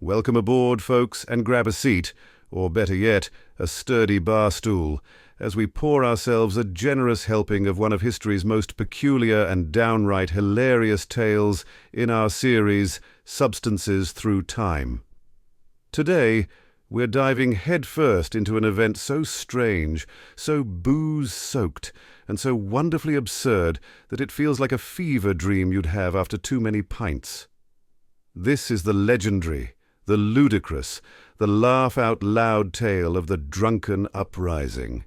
Welcome aboard, folks, and grab a seat, or better yet, a sturdy bar stool, as we pour ourselves a generous helping of one of history's most peculiar and downright hilarious tales in our series, Substances Through Time. Today, we're diving headfirst into an event so strange, so booze-soaked, and so wonderfully absurd that it feels like a fever dream you'd have after too many pints. This is the legendary, the ludicrous, the laugh-out-loud tale of the Drunken Uprising.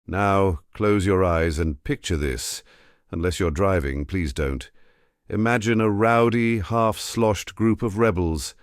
Now, close your eyes and picture this. Unless you're driving, please don't. Imagine a rowdy, half-sloshed group of rebels.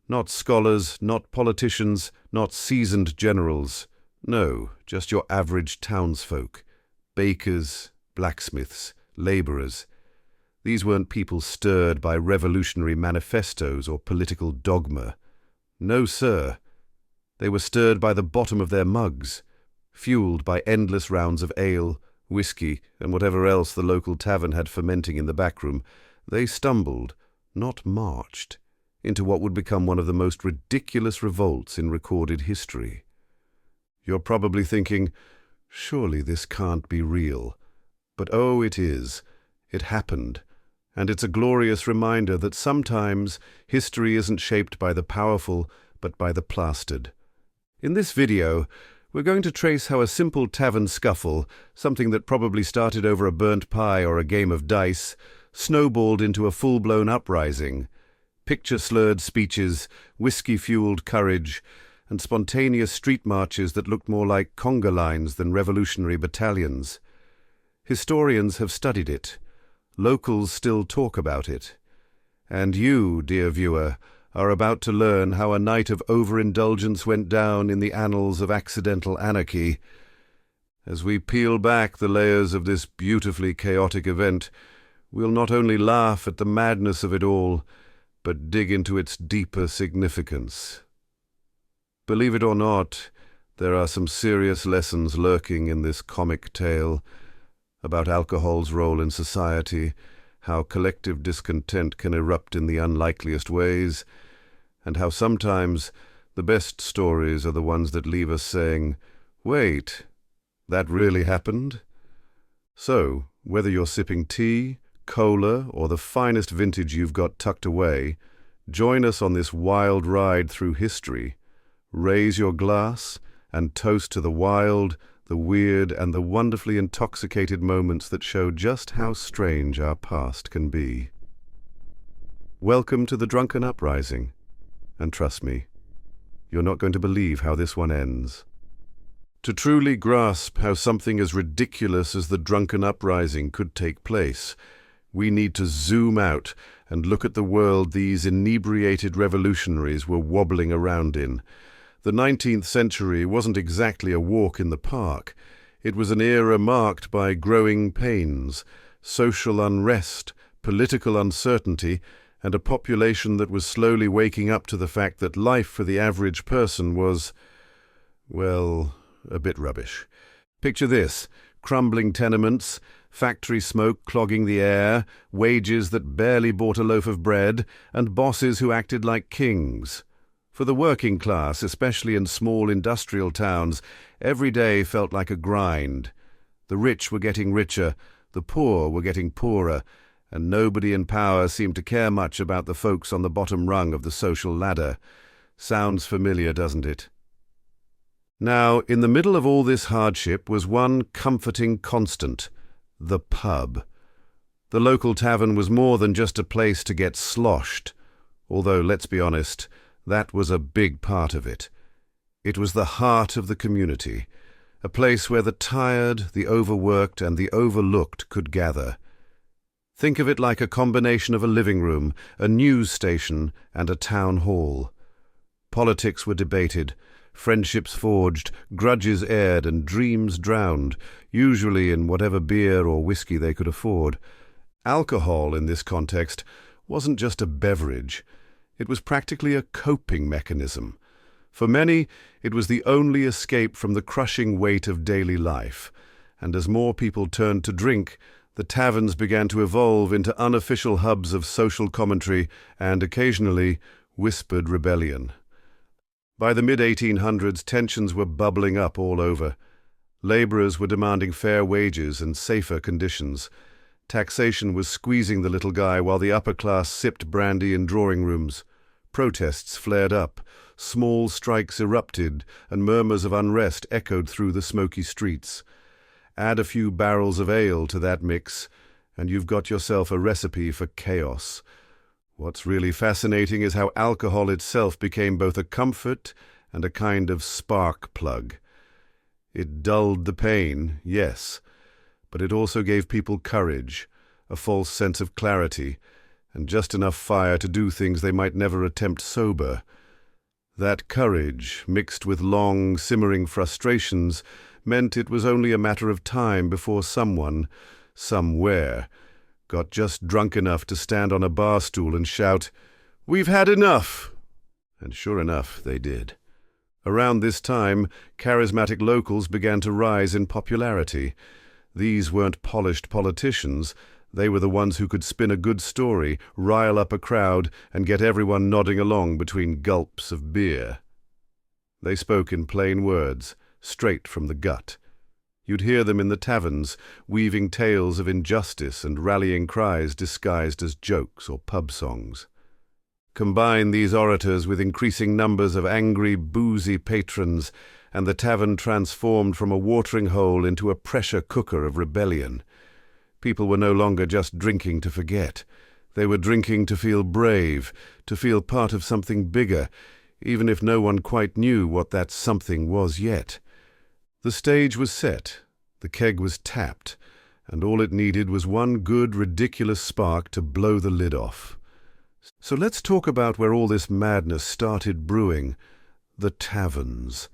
Not scholars, not politicians, not seasoned generals. No, just your average townsfolk. Bakers, blacksmiths, labourers. These weren't people stirred by revolutionary manifestos or political dogma. No, sir. They were stirred by the bottom of their mugs, fueled by endless rounds of ale, whiskey, and whatever else the local tavern had fermenting in the backroom. They stumbled, not marched, into what would become one of the most ridiculous revolts in recorded history. You're probably thinking, surely this can't be real. But oh, it is. It happened. And it's a glorious reminder that sometimes history isn't shaped by the powerful, but by the plastered. In this video, we're going to trace how a simple tavern scuffle, something that probably started over a burnt pie or a game of dice, snowballed into a full-blown uprising. Picture-slurred speeches, whiskey-fueled courage, and spontaneous street marches that looked more like conga lines than revolutionary battalions. Historians have studied it. Locals still talk about it. And you, dear viewer, are about to learn how a night of overindulgence went down in the annals of accidental anarchy. As we peel back the layers of this beautifully chaotic event, we'll not only laugh at the madness of it all, but dig into its deeper significance. Believe it or not, there are some serious lessons lurking in this comic tale about alcohol's role in society, how collective discontent can erupt in the unlikeliest ways, and how sometimes the best stories are the ones that leave us saying, "Wait, that really happened?" So, whether you're sipping tea, cola, or the finest vintage you've got tucked away, join us on this wild ride through history. Raise your glass and toast to the wild, the weird, and the wonderfully intoxicated moments that show just how strange our past can be. Welcome to the Drunken Uprising. And trust me, you're not going to believe how this one ends. To truly grasp how something as ridiculous as the Drunken Uprising could take place, we need to zoom out and look at the world these inebriated revolutionaries were wobbling around in. The 19th century wasn't exactly a walk in the park. It was an era marked by growing pains, social unrest, political uncertainty, and a population that was slowly waking up to the fact that life for the average person was, well, a bit rubbish. Picture this: crumbling tenements, factory smoke clogging the air, wages that barely bought a loaf of bread, and bosses who acted like kings. For the working class, especially in small industrial towns, every day felt like a grind. The rich were getting richer, the poor were getting poorer, and nobody in power seemed to care much about the folks on the bottom rung of the social ladder. Sounds familiar, doesn't it? Now, in the middle of all this hardship was one comforting constant: the pub. The local tavern was more than just a place to get sloshed, although, let's be honest, that was a big part of it. It was the heart of the community, a place where the tired, the overworked, and the overlooked could gather. Think of it like a combination of a living room, a news station, and a town hall. Politics were debated, friendships forged, grudges aired, and dreams drowned, usually in whatever beer or whiskey they could afford. Alcohol, in this context, wasn't just a beverage. It was practically a coping mechanism. For many, it was the only escape from the crushing weight of daily life, and as more people turned to drink, the taverns began to evolve into unofficial hubs of social commentary and, occasionally, whispered rebellion. By the mid-1800s, tensions were bubbling up all over. Labourers were demanding fair wages and safer conditions. Taxation was squeezing the little guy while the upper class sipped brandy in drawing rooms. Protests flared up, small strikes erupted, and murmurs of unrest echoed through the smoky streets. Add a few barrels of ale to that mix, and you've got yourself a recipe for chaos. What's really fascinating is how alcohol itself became both a comfort and a kind of spark plug. It dulled the pain, yes, but it also gave people courage, a false sense of clarity, and just enough fire to do things they might never attempt sober. That courage, mixed with long, simmering frustrations, meant it was only a matter of time before someone, somewhere, got just drunk enough to stand on a bar stool and shout, "We've had enough!" And sure enough, they did. Around this time, charismatic locals began to rise in popularity. These weren't polished politicians. They were the ones who could spin a good story, rile up a crowd, and get everyone nodding along between gulps of beer. They spoke in plain words, straight from the gut. You'd hear them in the taverns, weaving tales of injustice and rallying cries disguised as jokes or pub songs. Combine these orators with increasing numbers of angry, boozy patrons, and the tavern transformed from a watering hole into a pressure cooker of rebellion. People were no longer just drinking to forget. They were drinking to feel brave, to feel part of something bigger, even if no one quite knew what that something was yet. The stage was set, the keg was tapped, and all it needed was one good, ridiculous spark to blow the lid off. So let's talk about where all this madness started brewing, the taverns.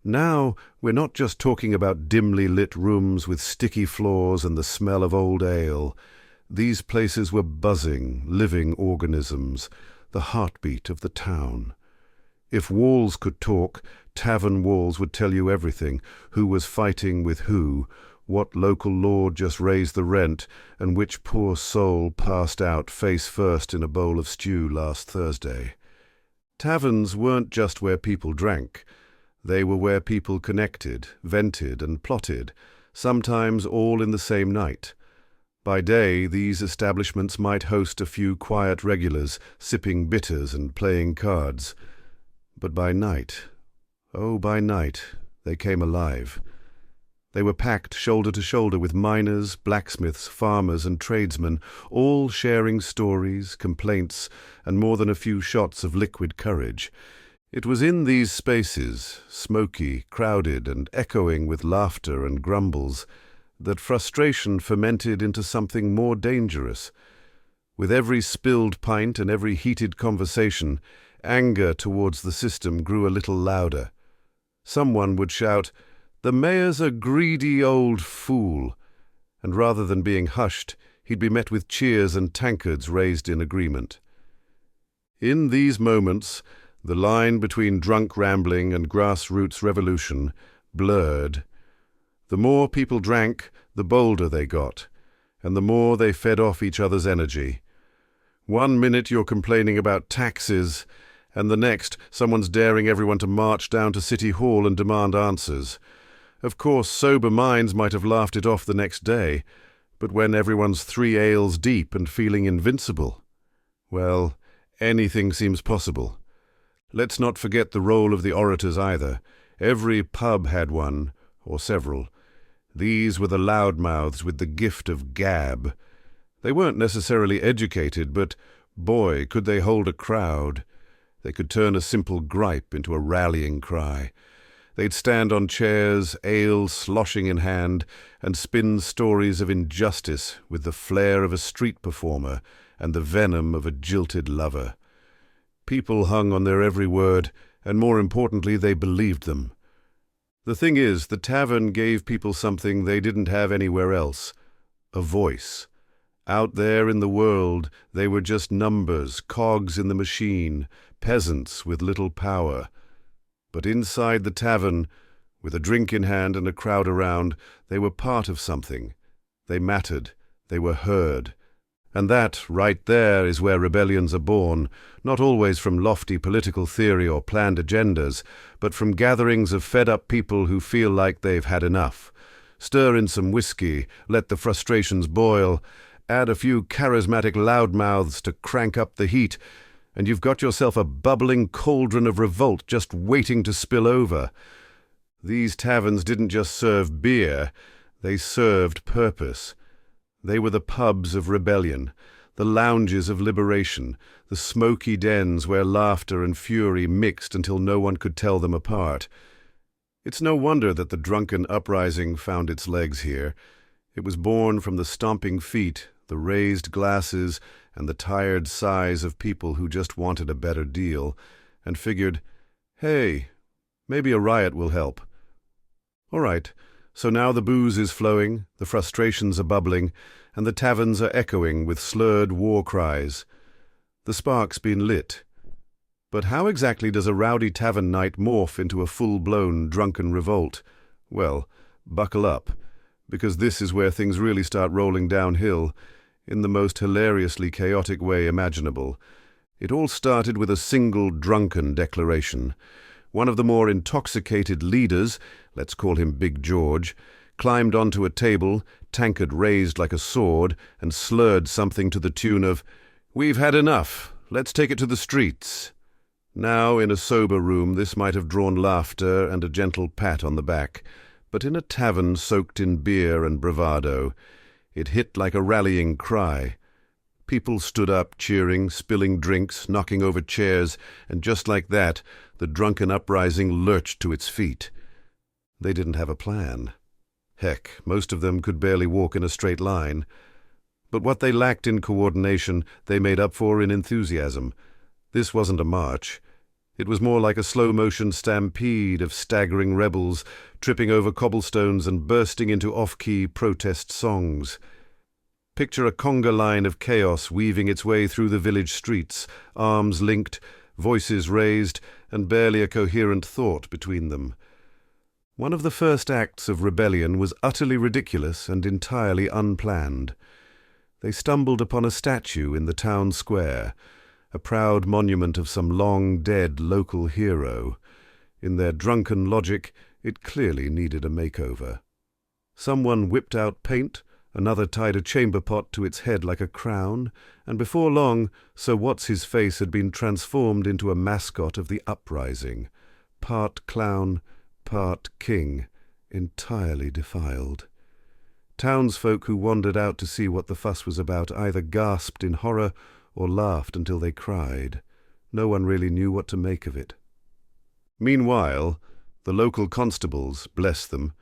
Now, we're not just talking about dimly lit rooms with sticky floors and the smell of old ale. These places were buzzing, living organisms, the heartbeat of the town. If walls could talk, tavern walls would tell you everything: who was fighting with who, what local lord just raised the rent, and which poor soul passed out face first in a bowl of stew last Thursday. Taverns weren't just where people drank. They were where people connected, vented, and plotted, sometimes all in the same night. By day, these establishments might host a few quiet regulars, sipping bitters and playing cards. But by night, they came alive. They were packed shoulder to shoulder with miners, blacksmiths, farmers, and tradesmen, all sharing stories, complaints, and more than a few shots of liquid courage. It was in these spaces, smoky, crowded, and echoing with laughter and grumbles, that frustration fermented into something more dangerous. With every spilled pint and every heated conversation, anger towards the system grew a little louder. Someone would shout, "The mayor's a greedy old fool," and rather than being hushed, he'd be met with cheers and tankards raised in agreement. In these moments, the line between drunk rambling and grassroots revolution blurred. The more people drank, the bolder they got, and the more they fed off each other's energy. One minute you're complaining about taxes, and the next someone's daring everyone to march down to City Hall and demand answers. Of course, sober minds might have laughed it off the next day, but when everyone's 3 ales deep and feeling invincible, well, anything seems possible. Let's not forget the role of the orators either. Every pub had one, or several. These were the loudmouths with the gift of gab. They weren't necessarily educated, but, boy, could they hold a crowd. They could turn a simple gripe into a rallying cry. They'd stand on chairs, ale sloshing in hand, and spin stories of injustice with the flair of a street performer and the venom of a jilted lover. People hung on their every word, and more importantly, they believed them. The thing is, the tavern gave people something they didn't have anywhere else: a voice. Out there in the world, they were just numbers, cogs in the machine, peasants with little power. But inside the tavern, with a drink in hand and a crowd around, they were part of something. They mattered, they were heard, And that, right there, is where rebellions are born, not always from lofty political theory or planned agendas, but from gatherings of fed-up people who feel like they've had enough. Stir in some whiskey, let the frustrations boil, add a few charismatic loudmouths to crank up the heat, and you've got yourself a bubbling cauldron of revolt just waiting to spill over. These taverns didn't just serve beer, they served purpose. They were the pubs of rebellion, the lounges of liberation, the smoky dens where laughter and fury mixed until no one could tell them apart. It's no wonder that the Drunken Uprising found its legs here. It was born from the stomping feet, the raised glasses, and the tired sighs of people who just wanted a better deal, and figured, hey, maybe a riot will help. All right, so now the booze is flowing, the frustrations are bubbling, and the taverns are echoing with slurred war cries. The spark's been lit. But how exactly does a rowdy tavern night morph into a full-blown drunken revolt? Well, buckle up, because this is where things really start rolling downhill, in the most hilariously chaotic way imaginable. It all started with a single drunken declaration. One of the more intoxicated leaders, let's call him Big George, climbed onto a table, tankard raised like a sword, and slurred something to the tune of, "We've had enough, let's take it to the streets." Now, in a sober room, this might have drawn laughter and a gentle pat on the back, but in a tavern soaked in beer and bravado, it hit like a rallying cry. People stood up, cheering, spilling drinks, knocking over chairs, and just like that, the Drunken Uprising lurched to its feet. They didn't have a plan. Heck, most of them could barely walk in a straight line. But what they lacked in coordination, they made up for in enthusiasm. This wasn't a march. It was more like a slow-motion stampede of staggering rebels, tripping over cobblestones and bursting into off-key protest songs. Picture a conga line of chaos weaving its way through the village streets, arms linked, voices raised, and barely a coherent thought between them. One of the first acts of rebellion was utterly ridiculous and entirely unplanned. They stumbled upon a statue in the town square, a proud monument of some long-dead local hero. In their drunken logic, it clearly needed a makeover. Someone whipped out paint, another tied a chamber pot to its head like a crown, and before long, Sir What's-his-face had been transformed into a mascot of the uprising, part clown, part king, entirely defiled. Townsfolk who wandered out to see what the fuss was about either gasped in horror or laughed until they cried. No one really knew what to make of it. Meanwhile, the local constables, bless them,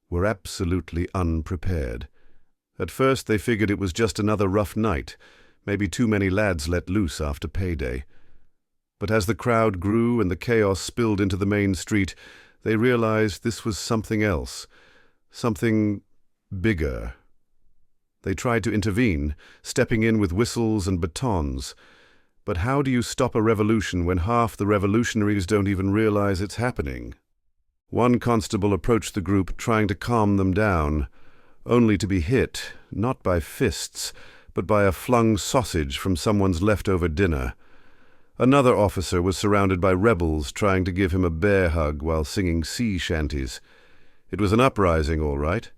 were absolutely unprepared. At first they figured it was just another rough night, maybe too many lads let loose after payday. But as the crowd grew and the chaos spilled into the main street, they realized this was something else, something bigger. They tried to intervene, stepping in with whistles and batons. But how do you stop a revolution when half the revolutionaries don't even realize it's happening? One constable approached the group trying to calm them down, only to be hit, not by fists, but by a flung sausage from someone's leftover dinner. Another officer was surrounded by rebels trying to give him a bear hug while singing sea shanties. It was an uprising, all right,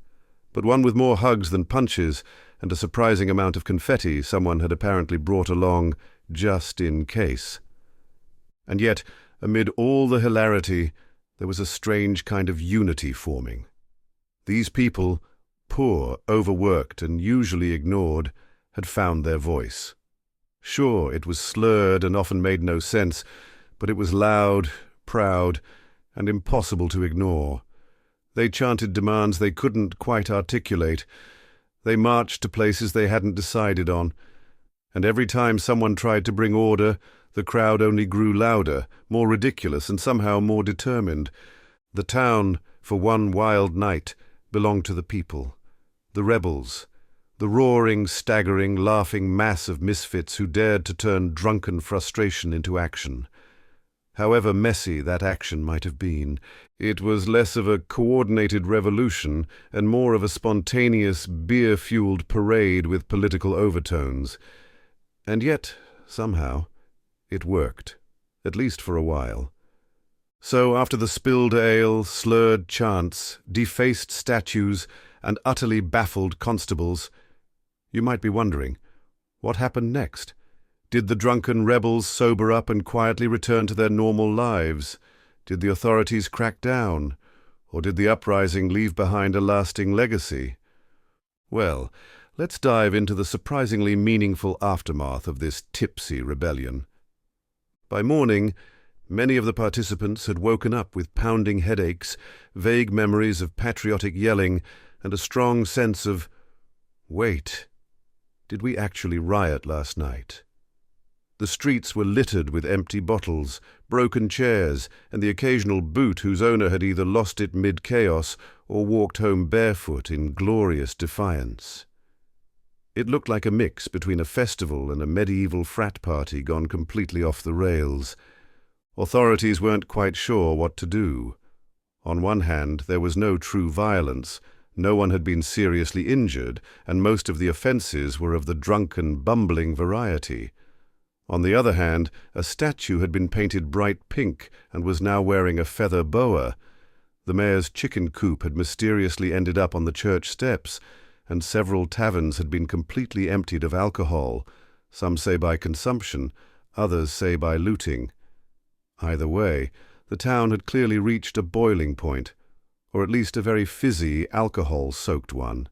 but one with more hugs than punches and a surprising amount of confetti someone had apparently brought along just in case. And yet, amid all the hilarity, there was a strange kind of unity forming. These people, poor, overworked, and usually ignored, had found their voice. Sure, it was slurred and often made no sense, but it was loud, proud, and impossible to ignore. They chanted demands they couldn't quite articulate. They marched to places they hadn't decided on. And every time someone tried to bring order, the crowd only grew louder, more ridiculous, and somehow more determined. The town, for one wild night, belonged to the people. The rebels. The roaring, staggering, laughing mass of misfits who dared to turn drunken frustration into action. However messy that action might have been, it was less of a coordinated revolution and more of a spontaneous, beer-fueled parade with political overtones. And yet, somehow, it worked, at least for a while. So after the spilled ale, slurred chants, defaced statues, and utterly baffled constables, you might be wondering, what happened next? Did the drunken rebels sober up and quietly return to their normal lives? Did the authorities crack down? Or did the uprising leave behind a lasting legacy? Well, let's dive into the surprisingly meaningful aftermath of this tipsy rebellion. By morning, many of the participants had woken up with pounding headaches, vague memories of patriotic yelling, and a strong sense of, wait, did we actually riot last night? The streets were littered with empty bottles, broken chairs, and the occasional boot whose owner had either lost it mid-chaos or walked home barefoot in glorious defiance. It looked like a mix between a festival and a medieval frat party gone completely off the rails. Authorities weren't quite sure what to do. On one hand, there was no true violence, no one had been seriously injured, and most of the offences were of the drunken, bumbling variety. On the other hand, a statue had been painted bright pink and was now wearing a feather boa. The mayor's chicken coop had mysteriously ended up on the church steps, and several taverns had been completely emptied of alcohol, some say by consumption, others say by looting. Either way, the town had clearly reached a boiling point, or at least a very fizzy, alcohol-soaked one.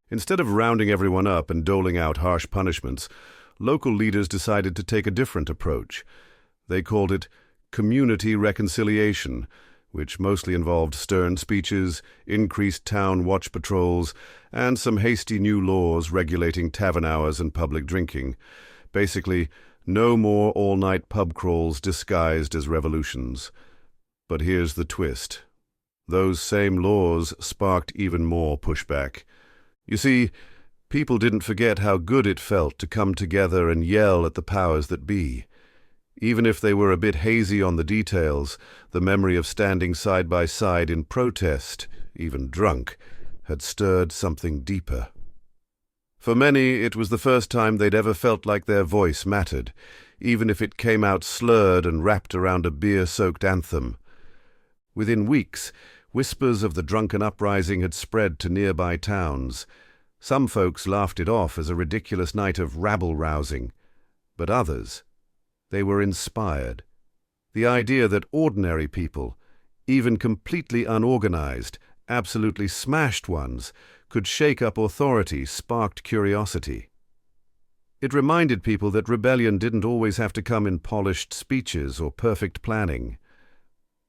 Instead of rounding everyone up and doling out harsh punishments, local leaders decided to take a different approach. They called it community reconciliation, which mostly involved stern speeches, increased town watch patrols, and some hasty new laws regulating tavern hours and public drinking. Basically, no more all-night pub crawls disguised as revolutions. But here's the twist. Those same laws sparked even more pushback. You see, people didn't forget how good it felt to come together and yell at the powers that be. Even if they were a bit hazy on the details, the memory of standing side by side in protest, even drunk, had stirred something deeper. For many, it was the first time they'd ever felt like their voice mattered, even if it came out slurred and wrapped around a beer-soaked anthem. Within weeks, whispers of the Drunken Uprising had spread to nearby towns. Some folks laughed it off as a ridiculous night of rabble-rousing, but others, they were inspired. The idea that ordinary people, even completely unorganized, absolutely smashed ones, could shake up authority sparked curiosity. It reminded people that rebellion didn't always have to come in polished speeches or perfect planning.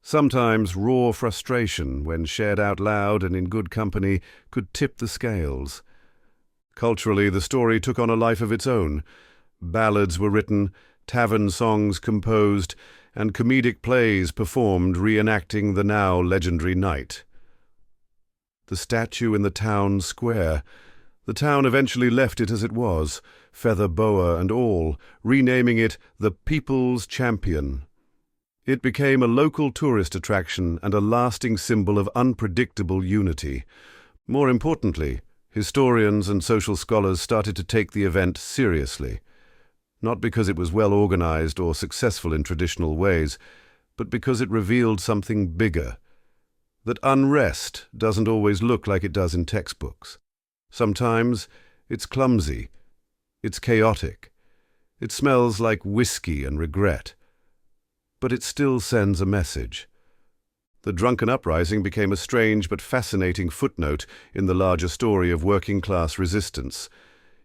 Sometimes raw frustration, when shared out loud and in good company, could tip the scales. Culturally, the story took on a life of its own. Ballads were written, tavern songs composed, and comedic plays performed reenacting the now legendary night. The statue in the town square. The town eventually left it as it was, feather boa and all, renaming it the People's Champion. It became a local tourist attraction and a lasting symbol of unpredictable unity. More importantly, historians and social scholars started to take the event seriously. Not because it was well organized or successful in traditional ways, but because it revealed something bigger. That unrest doesn't always look like it does in textbooks. Sometimes it's clumsy, it's chaotic, it smells like whiskey and regret. But it still sends a message. The Drunken Uprising became a strange but fascinating footnote in the larger story of working-class resistance.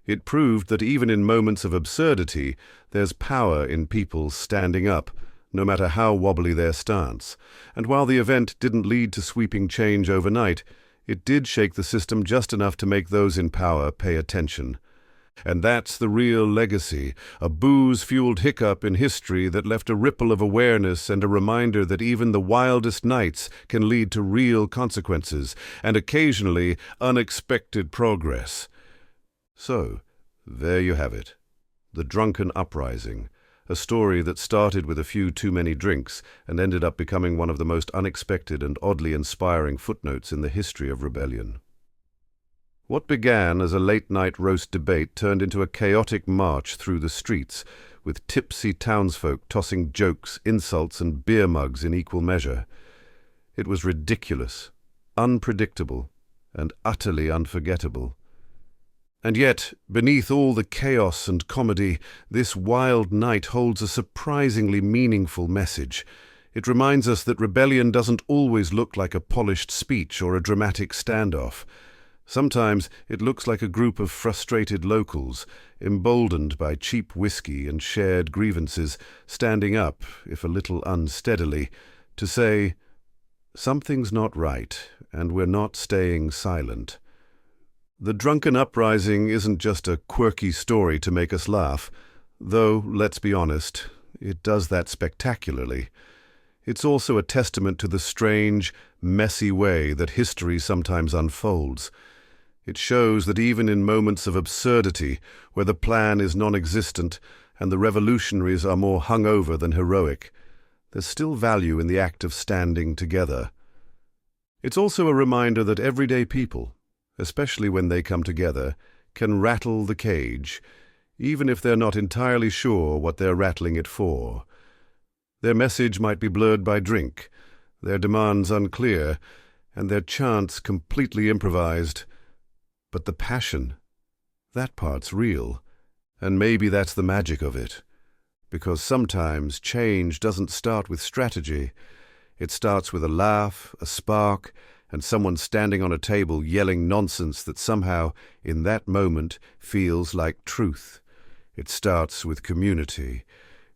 It proved that even in moments of absurdity, there's power in people standing up, no matter how wobbly their stance. And while the event didn't lead to sweeping change overnight, it did shake the system just enough to make those in power pay attention. And that's the real legacy, a booze-fueled hiccup in history that left a ripple of awareness and a reminder that even the wildest nights can lead to real consequences, and occasionally unexpected progress. So, there you have it, the Drunken Uprising, a story that started with a few too many drinks and ended up becoming one of the most unexpected and oddly inspiring footnotes in the history of rebellion. What began as a late-night roast debate turned into a chaotic march through the streets, with tipsy townsfolk tossing jokes, insults, and beer mugs in equal measure. It was ridiculous, unpredictable, and utterly unforgettable. And yet, beneath all the chaos and comedy, this wild night holds a surprisingly meaningful message. It reminds us that rebellion doesn't always look like a polished speech or a dramatic standoff. Sometimes it looks like a group of frustrated locals, emboldened by cheap whiskey and shared grievances, standing up, if a little unsteadily, to say, "Something's not right, and we're not staying silent." The Drunken Uprising isn't just a quirky story to make us laugh, though, let's be honest, it does that spectacularly. It's also a testament to the strange, messy way that history sometimes unfolds. It shows that even in moments of absurdity, where the plan is non-existent and the revolutionaries are more hungover than heroic, there's still value in the act of standing together. It's also a reminder that everyday people, especially when they come together, can rattle the cage, even if they're not entirely sure what they're rattling it for. Their message might be blurred by drink, their demands unclear, and their chants completely improvised. But the passion, that part's real, and maybe that's the magic of it. Because sometimes change doesn't start with strategy. It starts with a laugh, a spark, and someone standing on a table yelling nonsense that somehow, in that moment, feels like truth. It starts with community,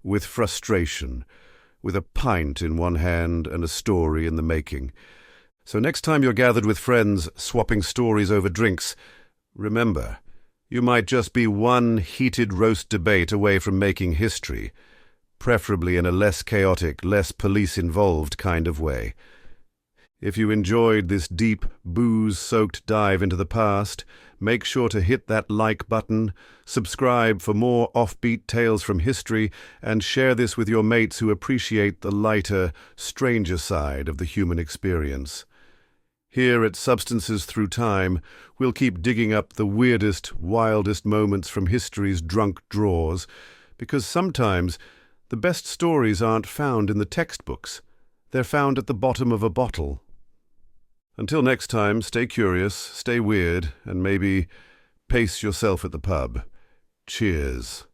with frustration, with a pint in one hand and a story in the making. So next time you're gathered with friends, swapping stories over drinks, remember, you might just be one heated roast debate away from making history, preferably in a less chaotic, less police-involved kind of way. If you enjoyed this deep, booze-soaked dive into the past, make sure to hit that like button, subscribe for more offbeat tales from history, and share this with your mates who appreciate the lighter, stranger side of the human experience. Here at Substances Through Time, we'll keep digging up the weirdest, wildest moments from history's drunk drawers, because sometimes the best stories aren't found in the textbooks. They're found at the bottom of a bottle. Until next time, stay curious, stay weird, and maybe pace yourself at the pub. Cheers.